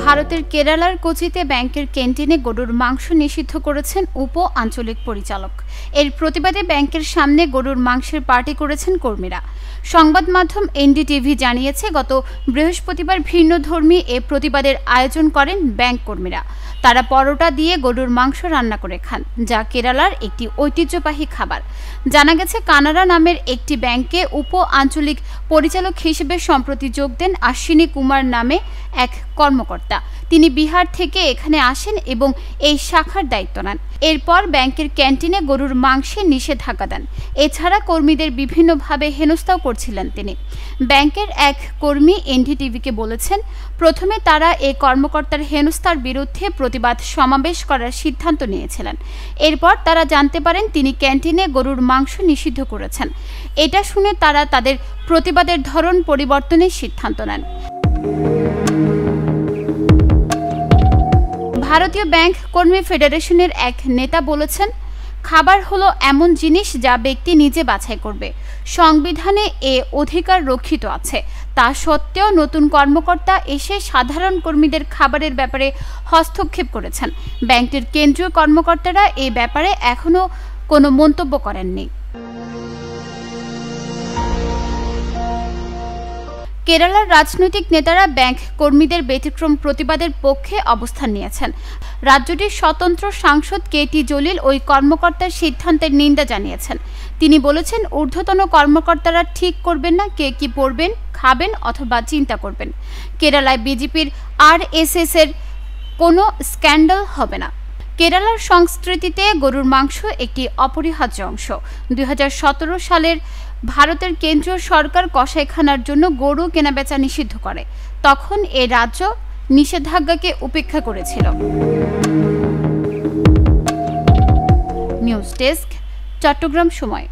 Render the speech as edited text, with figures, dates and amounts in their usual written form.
ভারতের কেরালার কোচিতে ব্যাংকের ক্যান্টিনে গরুর মাংস নিষিদ্ধ করেছেন উপ আঞ্চলিক পরিচালক। এর প্রতিবাদে ব্যাংকের সামনে গরুর মাংসের পার্টি করেছেন কর্মীরা। সংবাদ মাধ্যম এনডিটিভি জানিয়েছে, গত বৃহস্পতিবার ভিন্নধর্মী এ প্রতিবাদের আয়োজন করেন ব্যাংক কর্মীরা। তারা পরোটা দিয়ে গরুর মাংস রান্না করে খান, যা কেরালার একটি ঐতিহ্যবাহী খাবার। জানা গেছে, কানাড়া নামের একটি ব্যাংকে উপ আঞ্চলিক পরিচালক হিসেবে সম্প্রতি যোগ দেন অশ্বিনী কুমার নামে এক কর্মকর্তা। তিনি বিহার থেকে এখানে আসেন এবং এই শাখার দায়িত্ব নেন। এরপর ব্যাংকের ক্যান্টিনে গরুর মাংসের নিষেধাজ্ঞা দেন। এছাড়া কর্মীদের বিভিন্নভাবে হেনস্থাও করছিলেন তিনি। ব্যাংকের এক কর্মী এনডিটিভিকে বলেছেন, প্রথমে তারা এই কর্মকর্তার হেনস্থার বিরুদ্ধে প্রতিবাদ সমাবেশ করার সিদ্ধান্ত নিয়েছিলেন। এরপর তারা জানতে পারেন তিনি ক্যান্টিনে গরুর মাংস নিষিদ্ধ করেছেন। এটা শুনে তারা তাদের প্রতিবাদের ধরন পরিবর্তনের সিদ্ধান্ত নেন। ভারতীয় ব্যাংক কর্মী ফেডারেশনের এক নেতা বলেছেন, খাবার হলো এমন জিনিস যা ব্যক্তি নিজে বাছাই করবে। সংবিধানে এ অধিকার রক্ষিত আছে। তা সত্ত্বেও নতুন কর্মকর্তা এসে সাধারণ কর্মীদের খাবারের ব্যাপারে হস্তক্ষেপ করেছেন। ব্যাংকটির কেন্দ্রীয় কর্মকর্তারা এই ব্যাপারে এখনও কোনো মন্তব্য করেননি। কেরালার রাজনৈতিক নেতারা ব্যাংক কর্মীদের ব্যতিক্রম প্রতিবাদের পক্ষে অবস্থান নিয়েছেন। রাজ্যটির স্বতন্ত্র সাংসদ কেটি জলিল ওই কর্মকর্তার সিদ্ধান্তের নিন্দা জানিয়েছেন। তিনি বলেছেন, ঊর্ধ্বতন কর্মকর্তারা ঠিক করবেন না কে কি পড়বেন, খাবেন অথবা চিন্তা করবেন। কেরালায় বিজেপির আরএসএস এর কোনো স্ক্যান্ডাল হবে না। কেরালার সংস্কৃতিতে গরুর মাংস একটি অপরিহার্য অংশ। 2017 সালের ভারতের কেন্দ্রীয় সরকার কসাইখানার জন্য গরু কেনাবেচা নিষিদ্ধ করে। তখন এ রাজ্য নিষেধাজ্ঞাকে উপেক্ষা করেছিল। নিউজ ডেস্ক, চট্টগ্রাম সময়।